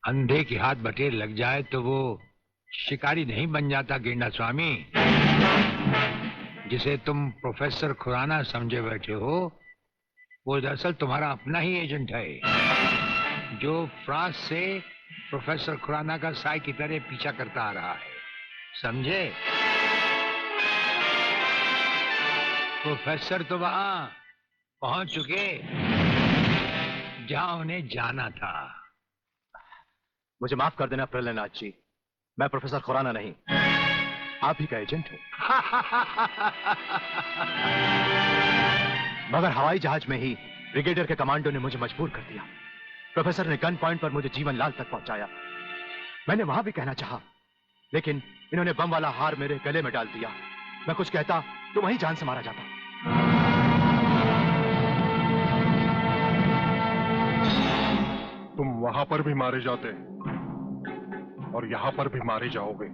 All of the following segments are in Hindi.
अंधे की हाथ बटेर लग जाए तो वो शिकारी नहीं बन जाता गेंडा स्वामी। जिसे तुम प्रोफेसर खुराना समझे बैठे हो वो दरअसल तुम्हारा अपना ही एजेंट है, जो फ्रांस से प्रोफेसर खुराना का साई की तरह पीछा करता आ रहा है, समझे? प्रोफेसर तो वहां पहुंच चुके जहां उन्हें जाना था। मुझे माफ कर देना प्रलयनाथ जी, मैं प्रोफेसर खुराना नहीं, आप ही का एजेंट हूं। मगर हवाई जहाज में ही ब्रिगेडियर के कमांडो ने मुझे मजबूर कर दिया। प्रोफेसर ने गन पॉइंट पर मुझे जीवन लाल तक पहुंचाया। मैंने वहां भी कहना चाहा, लेकिन इन्होंने बम वाला हार मेरे गले में डाल दिया। मैं कुछ कहता तो वहीं जान से मारा जाता। तुम वहां पर भी मारे जाते और यहां पर भी मारे जाओगे।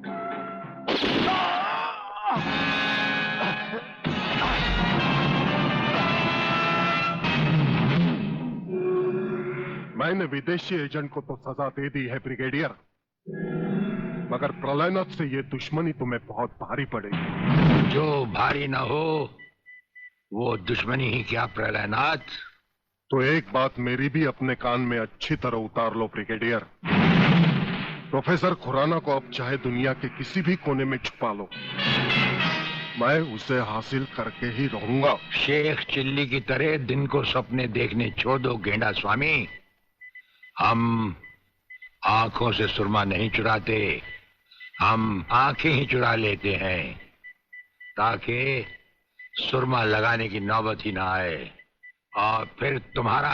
मैंने विदेशी एजेंट को तो सजा दे दी है ब्रिगेडियर, मगर प्रलयनाथ से ये दुश्मनी तुम्हें बहुत भारी पड़ेगी। जो भारी ना हो वो दुश्मनी ही क्या प्रलयनाथ। तो एक बात मेरी भी अपने कान में अच्छी तरह उतार लो ब्रिगेडियर। प्रोफेसर खुराना को अब चाहे दुनिया के किसी भी कोने में छुपा लो, मैं उसे हासिल करके ही रहूंगा। शेख चिल्ली की तरह दिन को सपने देखने छोड़ दो गेंडा स्वामी। हम आंखों से सुरमा नहीं चुराते, हम आंखें ही चुरा लेते हैं ताकि सुरमा लगाने की नौबत ही ना आए, और फिर तुम्हारा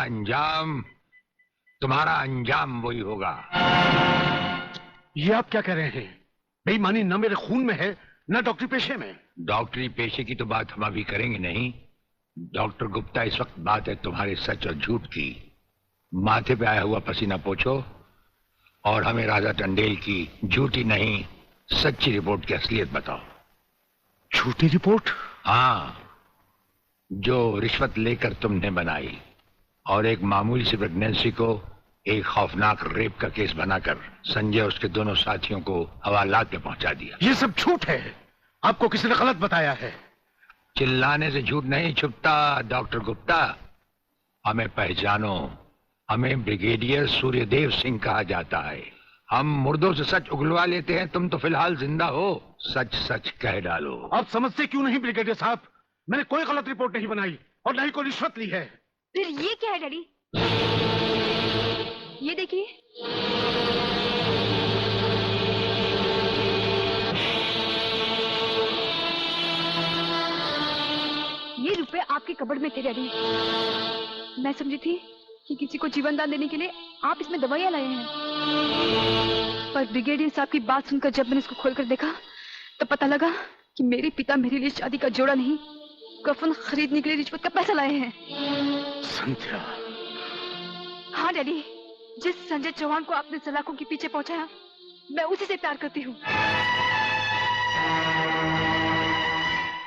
अंजाम वही होगा। ये आप क्या कह रहे हैं? बेईमानी न मेरे खून में है न डॉक्टरी पेशे में। डॉक्टरी पेशे की तो बात हम अभी करेंगे नहीं। डॉक्टर गुप्ता, इस वक्त बात है तुम्हारे सच और झूठ की। माथे पे आया हुआ पसीना पोछो और हमें राजा टंडेल की झूठी नहीं सच्ची रिपोर्ट की असलियत बताओ। झूठी रिपोर्ट? हाँ, जो रिश्वत लेकर तुमने बनाई और एक मामूली सी प्रेगनेंसी को एक खौफनाक रेप का केस बनाकर संजय और उसके दोनों साथियों को हवालात में पहुंचा दिया। ये सब झूठ है, आपको किसी ने गलत बताया है। चिल्लाने से झूठ नहीं छुपता डॉक्टर गुप्ता। हमें पहचानो, हमें ब्रिगेडियर सूर्यदेव सिंह कहा जाता है। हम मुर्दों से सच उगलवा लेते हैं, तुम तो फिलहाल जिंदा हो। सच सच कह डालो। आप समझते क्यों नहीं ब्रिगेडियर साहब, मैंने कोई गलत रिपोर्ट नहीं बनाई और न ही कोई रिश्वत ली है। फिर ये क्या है डैडी? ये देखिए, ये रुपए आपके कबर्ड में थे डैडी। मैं समझी थी कि किसी को जीवन दान देने के लिए आप इसमें दवाइयां लाए हैं, पर ब्रिगेडियर साहब की बात सुनकर जब मैंने इसको खोलकर देखा तो पता लगा कि मेरे पिता मेरे लिए शादी का जोड़ा नहीं, कफन खरीदने के लिए रिश्वत का पैसा लाए हैं। संध्या। हाँ डैडी, जिस संजय चौहान को आपने सलाखों के पीछे पहुंचाया, मैं उसी से प्यार करती हूँ।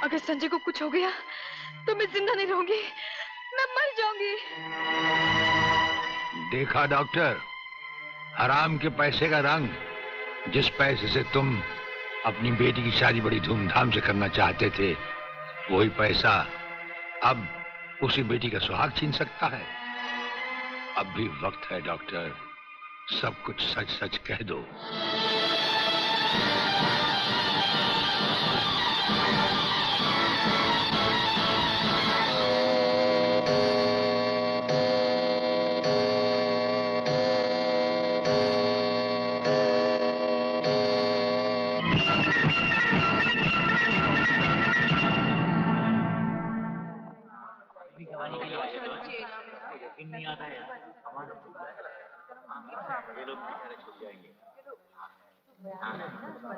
अगर संजय को कुछ हो गया तो मैं जिंदा नहीं रहूंगी, मैं मर जाऊंगी। देखा डॉक्टर, हराम के पैसे का रंग। जिस पैसे से तुम अपनी बेटी की शादी बड़ी धूमधाम से करना चाहते थे, वही पैसा अब उसी बेटी का सुहाग छीन सकता है। अब भी वक्त है डॉक्टर, सब कुछ सच सच कह दो।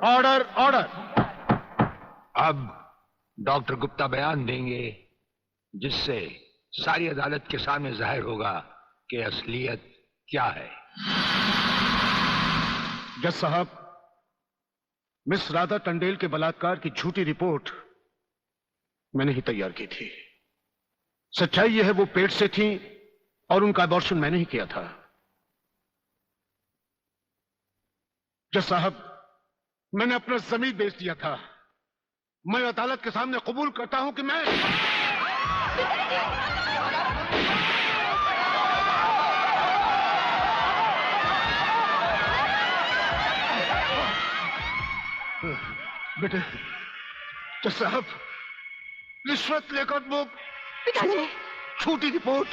Order order. अब डॉक्टर गुप्ता बयान देंगे जिससे सारी अदालत के सामने जाहिर होगा कि असलियत क्या है। जज साहब, मिस राधा टंडेल के बलात्कार की झूठी रिपोर्ट मैंने ही तैयार की थी। सच्चाई यह है वो पेट से थी और उनका अबॉर्शन मैंने ही किया था। जज साहब, मैंने अपना जमीन बेच दिया था। मैं अदालत के सामने कबूल करता हूं कि मैं बेटे, जज साहब, रिश्वत लेकर वो पिताजी, छोटी रिपोर्ट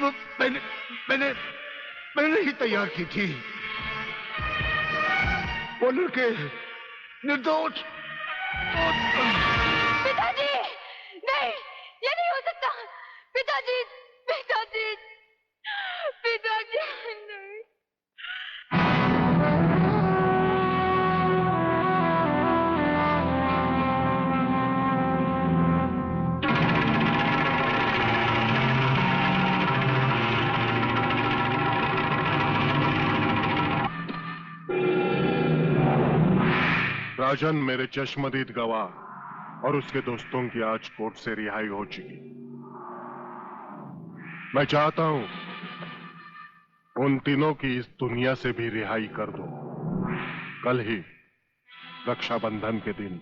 वो मैंने ही तैयार की थी। वो लड़के निर्दोष। पिताजी, नहीं, ये नहीं हो सकता। पिताजी, पिताजी, पिताजी, नहीं। राजन मेरे चश्मदीद गवाह और उसके दोस्तों की आज कोर्ट से रिहाई हो चुकी। मैं चाहता हूं उन तीनों की इस दुनिया से भी रिहाई कर दो। कल ही रक्षाबंधन के दिन।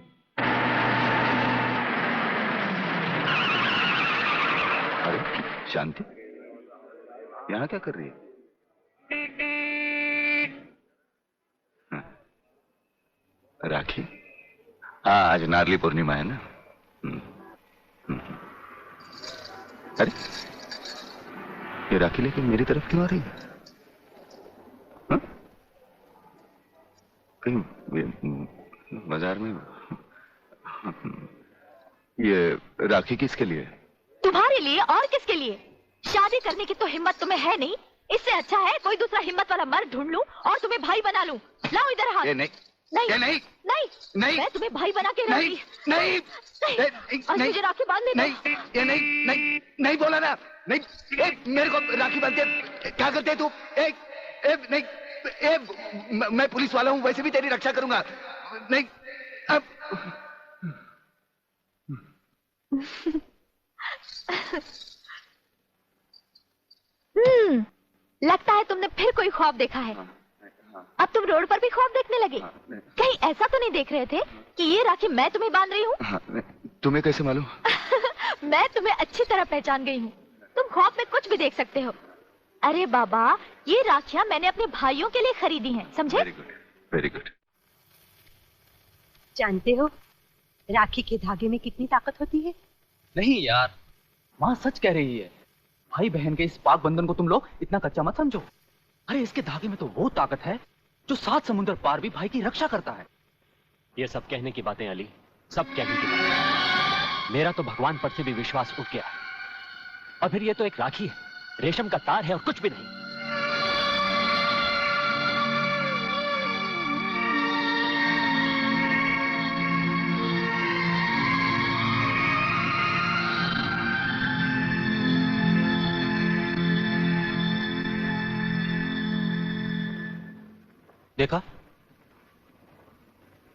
अरे शांति, यहां क्या कर रही है? राखी? हाँ, आज नारली पूर्णिमा है ना। अरे ये राखी लेके मेरी तरफ क्यों आ रही है? हाँ? कहीं बाजार में? ये राखी किसके लिए? तुम्हारे लिए और किसके लिए? शादी करने की तो हिम्मत तुम्हें है नहीं। इससे अच्छा है कोई दूसरा हिम्मत वाला मर्द ढूंढ लूं और तुम्हें भाई बना लूं। लाओ इधर हाथ। नहीं नहीं नहीं नहीं नहीं, मैं तुम्हें भाई बना के नहीं रहूंगी। नहीं और मुझे राखी बांधने दो। नहीं, ये नहीं बोला ना। नहीं, मेरे को राखी बांधते क्या करते तू? नहीं, मैं पुलिस वाला हूं, वैसे भी तेरी रक्षा करूंगा। नहीं अब लगता है तुमने फिर कोई ख्वाब देखा है। अब तुम रोड पर भी ख्वाब देखने लगे। कहीं ऐसा तो नहीं देख रहे थे कि ये राखी मैं तुम्हें बांध रही हूँ? तुम्हें कैसे मालूम? मैं तुम्हें अच्छी तरह पहचान गई हूँ। तुम ख्वाब में कुछ भी देख सकते हो। अरे बाबा, ये राखियां मैंने अपने भाइयों के लिए खरीदी हैं, समझे? Very good, very good. जानते हो राखी के धागे में कितनी ताकत होती है? नहीं यार, माँ सच कह रही है। भाई बहन के इस पाक बंधन को तुम लोग इतना कच्चा मत समझो। अरे इसके धागे में तो वो ताकत है जो 7 समुद्र पार भी भाई की रक्षा करता है। ये सब कहने की बातें अली, सब कहने की बातें। मेरा तो भगवान पर से भी विश्वास उठ गया। और फिर ये तो एक राखी है, रेशम का तार है और कुछ भी नहीं। देखा,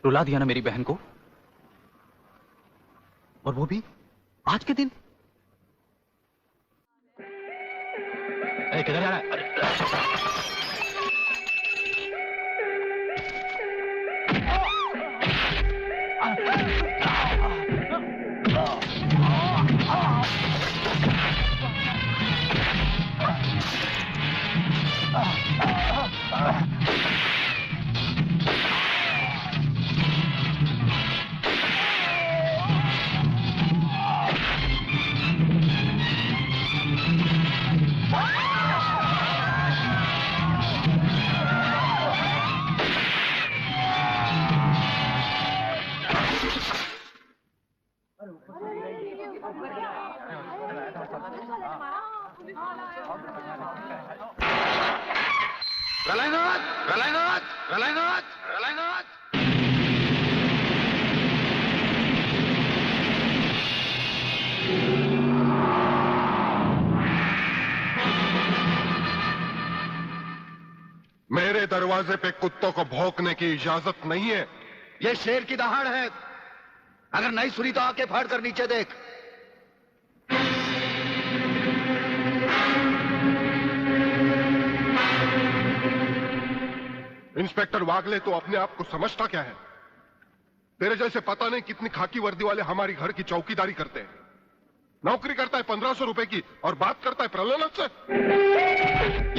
रुला दिया ना मेरी बहन को, और वो भी आज के दिन। किधर जा रहा है? मेरे दरवाजे पे कुत्तों को भौंकने की इजाजत नहीं है। ये शेर की दहाड़ है। अगर नहीं सुनी तो आके फाड़ कर नीचे देख। इंस्पेक्टर वागले तो अपने आप को समझता क्या है? तेरे जैसे पता नहीं कितनी खाकी वर्दी वाले हमारी घर की चौकीदारी करते हैं। नौकरी करता है 1500 रुपए की और बात करता है प्रहलाद से।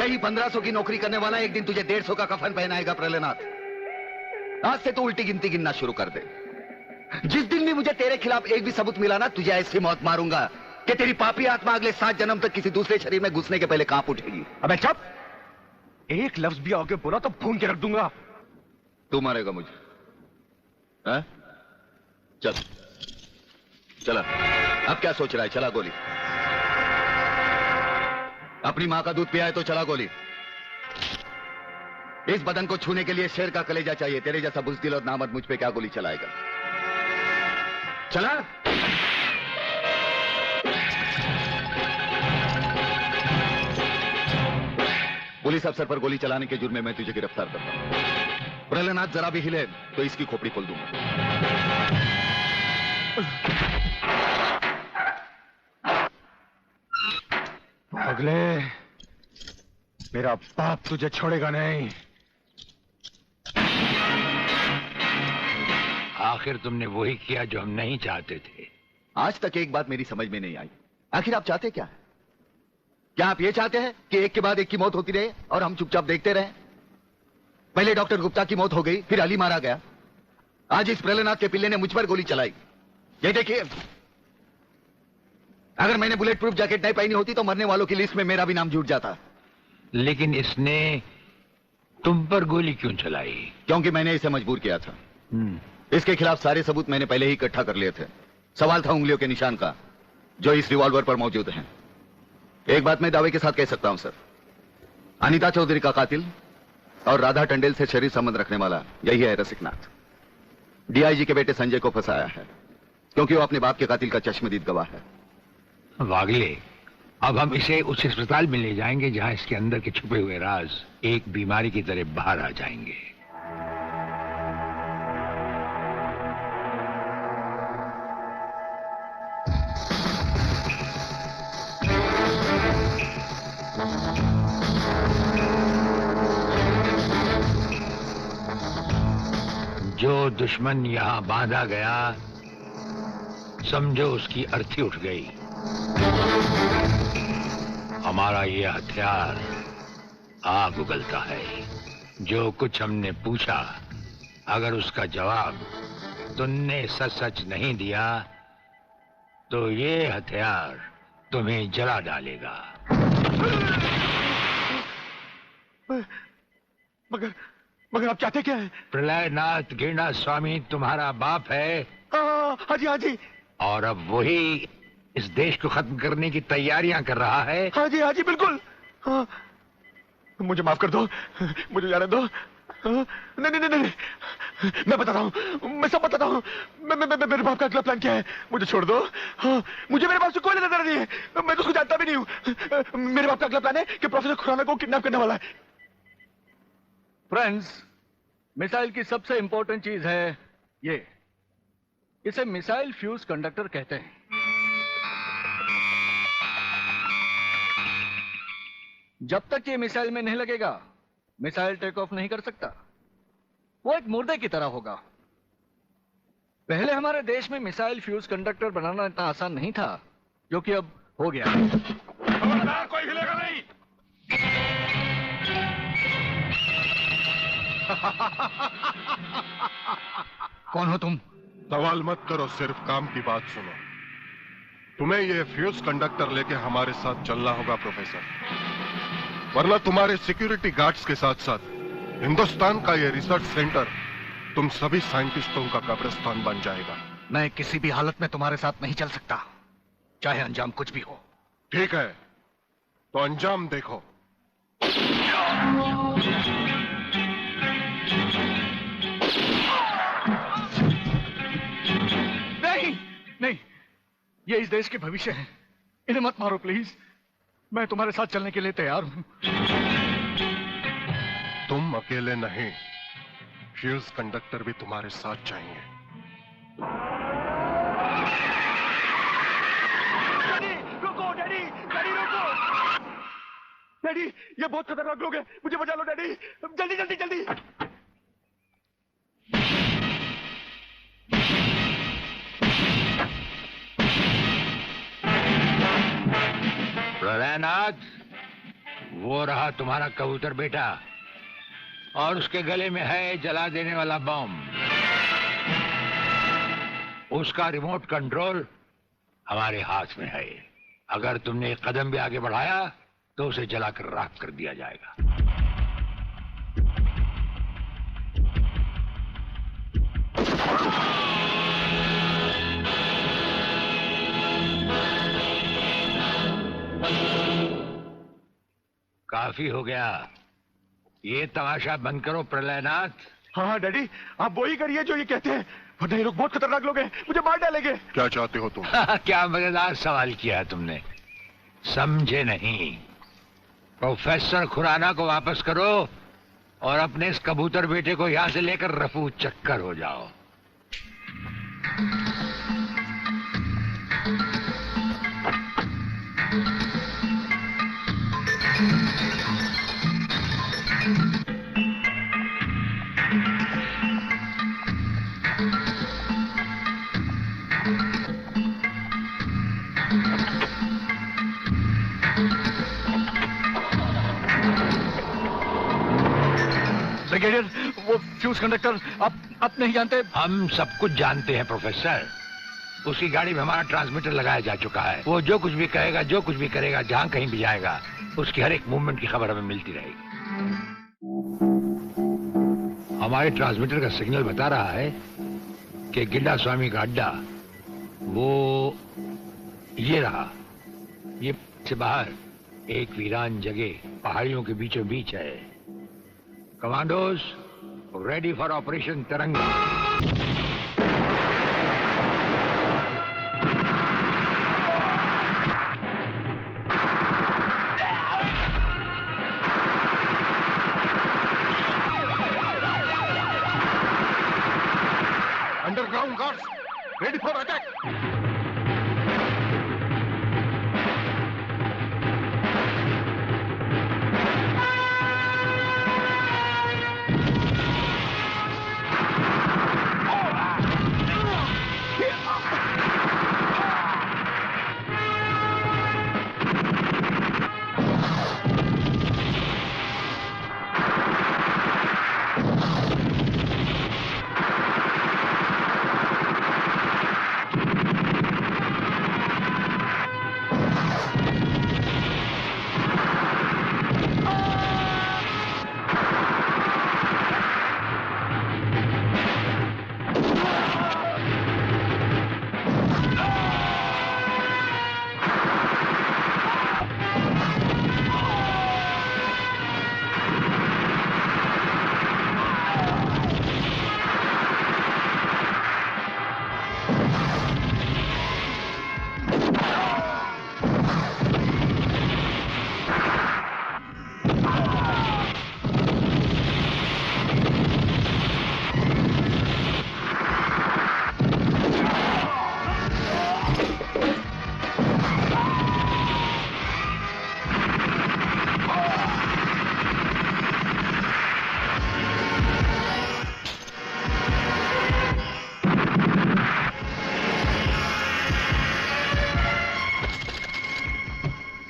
यही 1500 की नौकरी करने वाला एक दिन तुझे 150 का कफन पहनाएगा प्रहलाद। आज से तू उल्टी गिनती गिनना शुरू कर दे। जिस दिन भी मुझे तेरे खिलाफ एक भी सबूत मिला ना, तुझे ऐसी मौत मारूंगा कि तेरी पापी आत्मा अगले 7 जन्म तक किसी दूसरे शरीर में घुसने के पहले कांप उठेगी। अबे चुप! एक लफ्ज भी आगे बोला तो भून के रख दूंगा। तू मारेगा मुझे? है? चल चला। अब क्या सोच रहा है? चला गोली। अपनी मां का दूध पिया है तो चला गोली। इस बदन को छूने के लिए शेर का कलेजा चाहिए। तेरे जैसा बुज़दिल और नामर्द मुझ पे क्या गोली चलाएगा? चला। पुलिस अफसर पर गोली चलाने के जुर्म में मैं तुझे गिरफ्तार करता हूं। प्रहलाद जरा भी हिले तो इसकी खोपड़ी खोल दूंगा। अगले मेरा बाप तुझे छोड़ेगा नहीं। आखिर तुमने वही किया जो हम नहीं चाहते थे। आज तक एक बात मेरी समझ में नहीं आई। आखिर आप चाहते क्या है? क्या आप ये चाहते हैं कि एक के बाद एक की मौत होती रहे और हम चुपचाप देखते रहें? पहले डॉक्टर गुप्ता की मौत हो गई, फिर अली मारा गया, आज इस प्रहलाद के पिल्ले ने मुझ पर गोली चलाई। ये देखिए, अगर मैंने बुलेट प्रूफ जैकेट नहीं पहनी होती तो मरने वालों की लिस्ट में मेरा भी नाम जुड़ जाता। लेकिन इसने तुम पर गोली क्यों चलाई? क्योंकि मैंने इसे मजबूर किया था। इसके खिलाफ सारे सबूत मैंने पहले ही इकट्ठा कर लिए थे। सवाल था उंगलियों के निशान का, जो इस रिवॉल्वर पर मौजूद हैं। एक बात मैं दावे के साथ कह सकता हूं सर, अनीता चौधरी का कातिल और राधा टंडेल से शरीर संबंध रखने वाला यही है रसिकनाथ। डीआईजी के बेटे संजय को फंसाया है क्योंकि वो अपने बाप के कातिल का चश्मदीद गवाह है। वागले, अब हम इसे उस अस्पताल में ले जाएंगे जहां इसके अंदर के छुपे हुए राज एक बीमारी की तरह बाहर आ जाएंगे। जो दुश्मन यहां बांधा गया, समझो उसकी अर्थी उठ गई। हमारा ये हथियार आग उगलता है। जो कुछ हमने पूछा, अगर उसका जवाब तुमने सच सच नहीं दिया तो ये हथियार तुम्हें जला डालेगा। मगर आप चाहते क्या है? प्रलयनाथ गिरना स्वामी तुम्हारा बाप है। हाँ जी, हाँ जी। और अब वही इस देश को खत्म करने की तैयारियां कर रहा है। हाँ जी, बिल्कुल। हाँ, मुझे माफ कर दो, मुझे जाने दो। नहीं, मैं बताता हूँ, मैं सब बताता हूँ। मेरे बाप का अगला प्लान क्या है? मुझे छोड़ दो। हाँ, मुझे मेरे बाप से कोई लेना नहीं है, मैं तो उसको जानता भी नहीं हूँ। मेरे बाप का अगला प्लान है कि प्रोफेसर खुराना को किडनैप करने वाला है। फ्रेंड्स, मिसाइल की सबसे इंपॉर्टेंट चीज है ये, इसे मिसाइल फ्यूज कंडक्टर कहते हैं। जब तक ये मिसाइल में नहीं लगेगा, मिसाइल टेक ऑफ नहीं कर सकता। वो एक मुर्दे की तरह होगा। पहले हमारे देश में मिसाइल फ्यूज कंडक्टर बनाना इतना आसान नहीं था, जो कि अब हो गया। खबरदार, कोई हिलेगा नहीं। कौन हो तुम? सवाल मत करो, सिर्फ काम की बात सुनो। तुम्हें ये फ्यूज कंडक्टर लेके हमारे साथ चलना होगा प्रोफेसर, वरना तुम्हारे सिक्योरिटी गार्ड्स के साथ साथ हिंदुस्तान का ये रिसर्च सेंटर तुम सभी साइंटिस्टों का कब्रिस्तान बन जाएगा। मैं किसी भी हालत में तुम्हारे साथ नहीं चल सकता, चाहे अंजाम कुछ भी हो। ठीक है, तो अंजाम देखो। नहीं, ये इस देश के भविष्य है। इन्हें मत मारो प्लीज। मैं तुम्हारे साथ चलने के लिए तैयार हूं। तुम अकेले नहीं, फ्यूज कंडक्टर भी तुम्हारे साथ चाहिए। रुको डैडी, रुको। डैडी, ये बहुत खतरनाक लोग हैं, मुझे बचा लो डैडी, जल्दी। प्रलयनाथ, वो रहा तुम्हारा कबूतर बेटा, और उसके गले में है जला देने वाला बम। उसका रिमोट कंट्रोल हमारे हाथ में है। अगर तुमने एक कदम भी आगे बढ़ाया तो उसे जलाकर राख कर दिया जाएगा। काफी हो गया, ये तमाशा बंद करो प्रलयनाथ। हाँ डैडी, आप वो ही करिए जो ये कहते हैं, वरना ये लोग बहुत खतरनाक लोग हैं, मुझे मार डालेंगे। क्या चाहते हो तुम? क्या मजेदार सवाल किया है तुमने, समझे नहीं। प्रोफेसर खुराना को वापस करो और अपने इस कबूतर बेटे को यहां से लेकर रफू चक्कर हो जाओ। ब्रिगेडियर, वो फ्यूज कंडक्टर आप नहीं जानते? हम सब कुछ जानते हैं प्रोफेसर। उसकी गाड़ी में हमारा ट्रांसमीटर लगाया जा चुका है। वो जो कुछ भी कहेगा, जो कुछ भी करेगा, जहां कहीं भी जाएगा, उसकी हर एक मूवमेंट की खबर हमें मिलती रहेगी। हमारे ट्रांसमीटर का सिग्नल बता रहा है कि गिड्डा स्वामी का अड्डा वो ये रहा। ये से बाहर एक वीरान जगह पहाड़ियों के बीचों बीच है। कमांडोज रेडी फॉर ऑपरेशन तिरंगा। Underground guards ready for attack.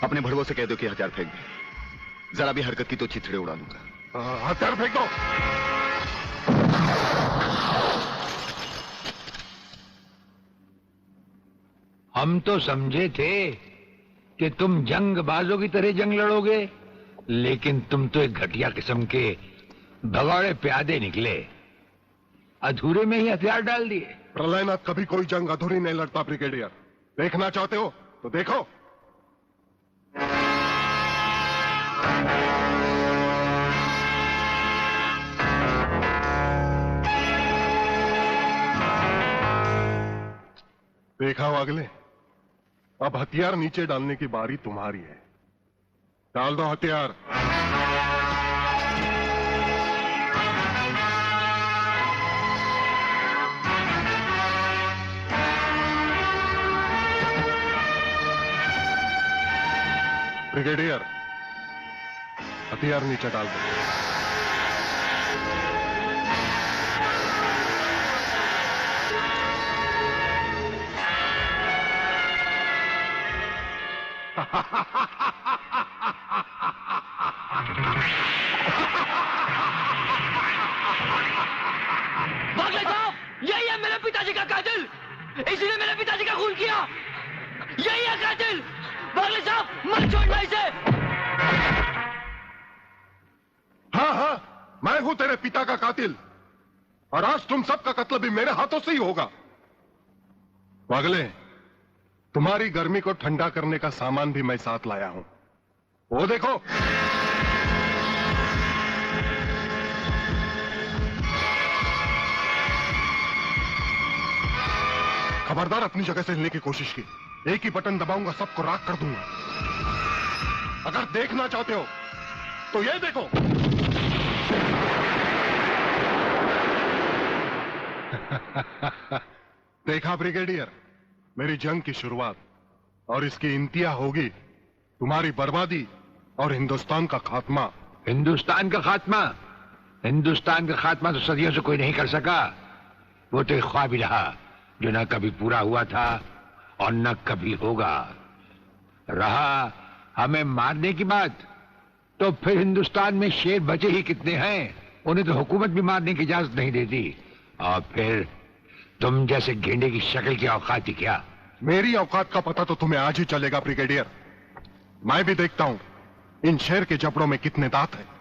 अपने भड़वों से कह दो कि हथियार फेंक दे। जरा भी हरकत की तो चिथड़े उड़ा दूंगा। हथियार फेंक दो। हम तो समझे थे कि तुम जंगबाजों की तरह जंग लड़ोगे, लेकिन तुम तो एक घटिया किस्म के भगौड़े प्यादे निकले। अधूरे में ही हथियार डाल दिए। प्रलयनाथ कभी कोई जंग अधूरी नहीं लड़ता ब्रिगेडियर। देखना चाहते हो तो देखो। देखा हो अगले, अब हथियार नीचे डालने की बारी तुम्हारी है। डाल दो हथियार। ब्रिगेडियर, हथियार नीचे डाल दो। मैं हूं तेरे पिता का कातिल और आज तुम सबका कत्ल भी मेरे हाथों से ही होगा। वागले, तुम्हारी गर्मी को ठंडा करने का सामान भी मैं साथ लाया हूं। वो देखो। खबरदार अपनी जगह से हिलने की कोशिश की। एक ही बटन दबाऊंगा, सबको राख कर दूंगा। अगर देखना चाहते हो तो ये देखो। देखा ब्रिगेडियर, मेरी जंग की शुरुआत और इसकी इंतहा होगी तुम्हारी बर्बादी और हिंदुस्तान का खात्मा। हिंदुस्तान का खात्मा? हिंदुस्तान का खात्मा तो सदियों से कोई नहीं कर सका। वो तो एक ख्वाब ही रहा जो न कभी पूरा हुआ था और न कभी होगा। रहा हमें मारने की बात, तो फिर हिंदुस्तान में शेर बचे ही कितने हैं, उन्हें तो हुकूमत भी मारने की इजाजत नहीं देती। और फिर तुम जैसे गेंडे की शक्ल की औकात ही क्या? मेरी औकात का पता तो तुम्हें आज ही चलेगा ब्रिगेडियर। मैं भी देखता हूं इन शेर के जबड़ों में कितने दांत हैं।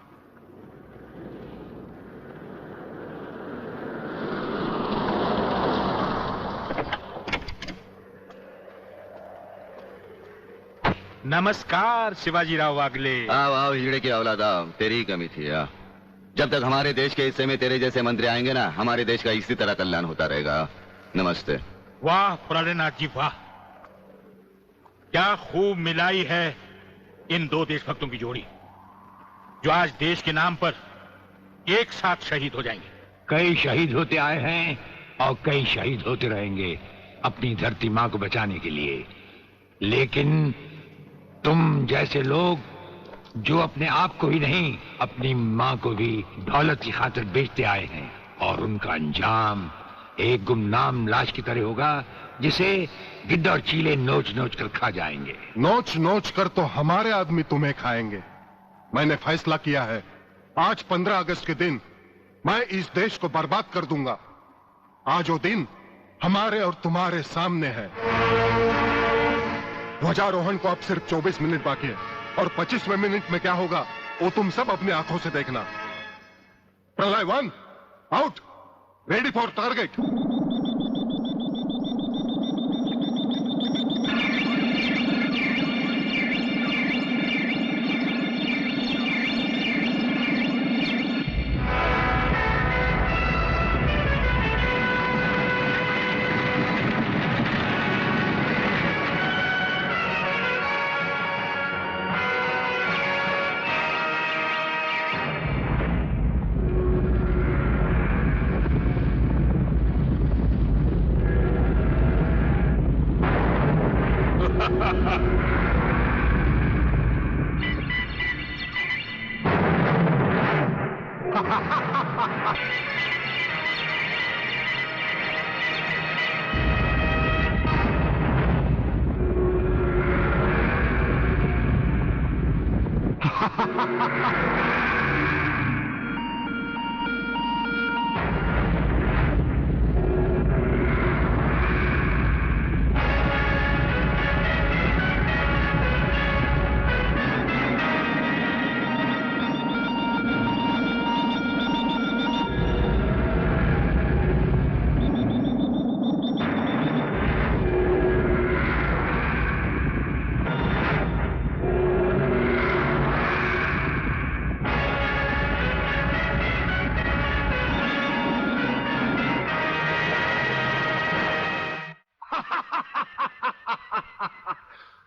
नमस्कार शिवाजी राव वागले। आओ आओ हिजड़े की औलाद आओ, तेरी ही कमी थी। जब तक हमारे देश के हिस्से में तेरे जैसे मंत्री आएंगे ना, हमारे देश का इसी तरह कल्याण होता रहेगा। नमस्ते। वाह प्राणनाथ जी वाह, क्या खूब मिलाई है इन दो देशभक्तों की जोड़ी, जो आज देश के नाम पर एक साथ शहीद हो जाएंगे। कई शहीद होते आए हैं और कई शहीद होते रहेंगे अपनी धरती माँ को बचाने के लिए। लेकिन तुम जैसे लोग जो अपने आप को ही नहीं अपनी माँ को भी दौलत की खातिर बेचते आए हैं, और उनका अंजाम एक गुमनाम लाश की तरह होगा जिसे गिद्ध और चीले नोच नोच कर खा जाएंगे। नोच नोच कर तो हमारे आदमी तुम्हें खाएंगे। मैंने फैसला किया है, आज 15 अगस्त के दिन मैं इस देश को बर्बाद कर दूंगा। आज वो दिन हमारे और तुम्हारे सामने है। ध्वजारोहण को अब सिर्फ 24 मिनट बाकी है और 25वें मिनट में क्या होगा वो तुम सब अपनी आंखों से देखना। प्रलय 1 आउट, रेडी फॉर टारगेट।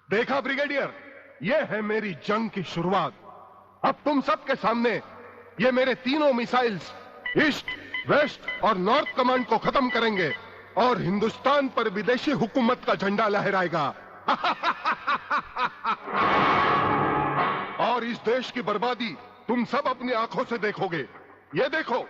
देखा ब्रिगेडियर, ये है मेरी जंग की शुरुआत। अब तुम सबके सामने ये मेरे तीनों मिसाइल्स ईस्ट, वेस्ट और नॉर्थ कमांड को खत्म करेंगे और हिंदुस्तान पर विदेशी हुकूमत का झंडा लहराएगा। और इस देश की बर्बादी तुम सब अपनी आंखों से देखोगे। ये देखो।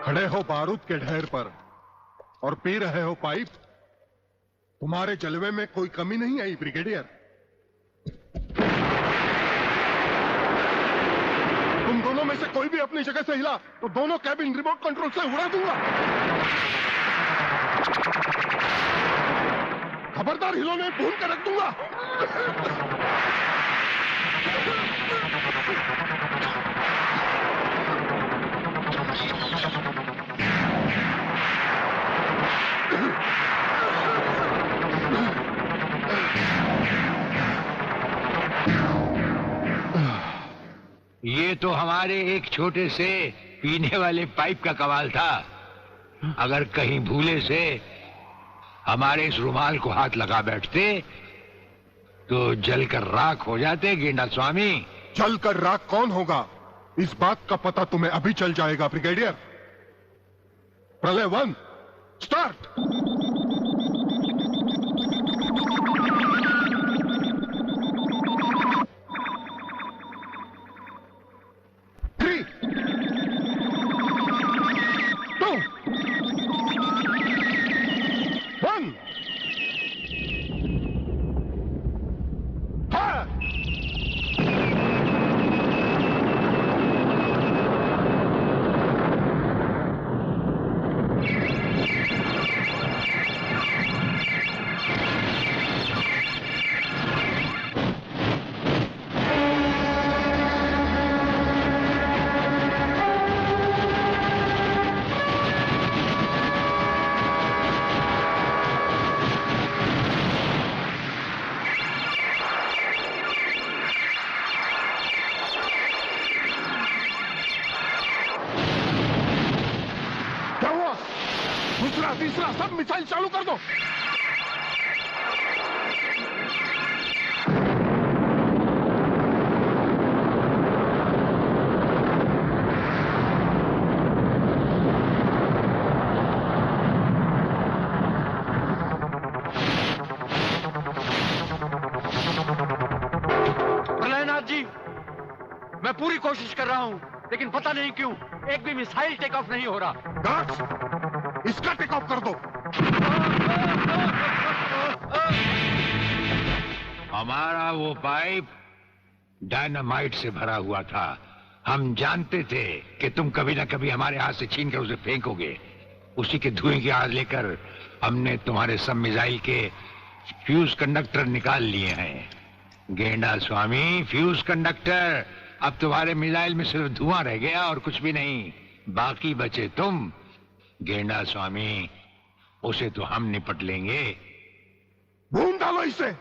खड़े हो बारूद के ढेर पर और पी रहे हो पाइप। तुम्हारे जलवे में कोई कमी नहीं आई ब्रिगेडियर। में से कोई भी अपनी जगह से हिला तो दोनों कैबिन रिमोट कंट्रोल से उड़ा दूंगा। खबरदार हिलोने, भून कर रख दूंगा। ये तो हमारे एक छोटे से पीने वाले पाइप का कमाल था। अगर कहीं भूले से हमारे इस रुमाल को हाथ लगा बैठते तो जलकर राख हो जाते गेंडा स्वामी। जलकर राख कौन होगा, इस बात का पता तुम्हें अभी चल जाएगा ब्रिगेडियर। प्रलय 1 स्टार्ट। तीसरा सब मिसाइल चालू कर दो। प्रलयनाथ जी, मैं पूरी कोशिश कर रहा हूं, लेकिन पता नहीं क्यों एक भी मिसाइल टेक ऑफ नहीं हो रहा। गार्ड्स, इसका टेक ऑफ कर दो। हमारा वो पाइप डायनामाइट से भरा हुआ था। हम जानते थे कि तुम कभी ना कभी हमारे हाथ से छीन कर उसे फेंकोगे। उसी के धुएं की आग लेकर हमने तुम्हारे सब मिसाइल के फ्यूज कंडक्टर निकाल लिए हैं। गेंडा स्वामी, फ्यूज कंडक्टर, अब तुम्हारे मिसाइल में सिर्फ धुआं रह गया और कुछ भी नहीं। बाकी बचे तुम। गेंडा स्वामी, उसे तो हम निपट लेंगे। भून डालो इसे।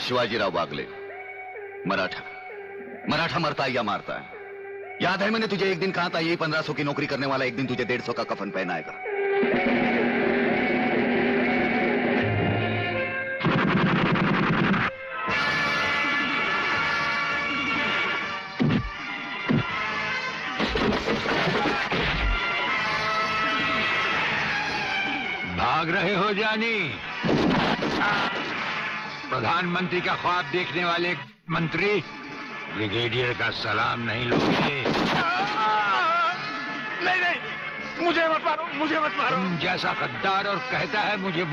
शिवाजीराव बागले, मराठा मरता है या मारता है। याद है मैंने तुझे एक दिन कहा था, यही 1500 की नौकरी करने वाला एक दिन तुझे 150 का कफन पहनाएगा। भाग रहे हो जानी? प्रधानमंत्री का ख्वाब देखने वाले मंत्री ब्रिगेडियर का सलाम नहीं लोगे? नहीं, मुझे मत मारो, मुझे मत मारो। तुम जैसा गद्दार और कहता है मुझे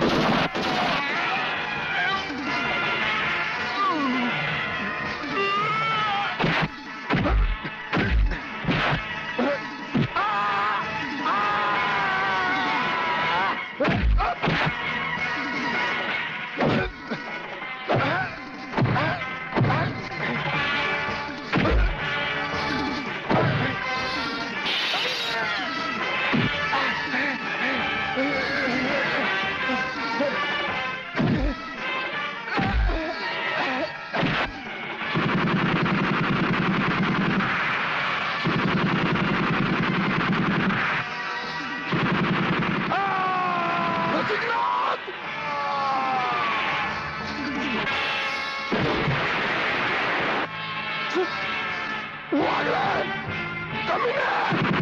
वो आ गया है। कमीने!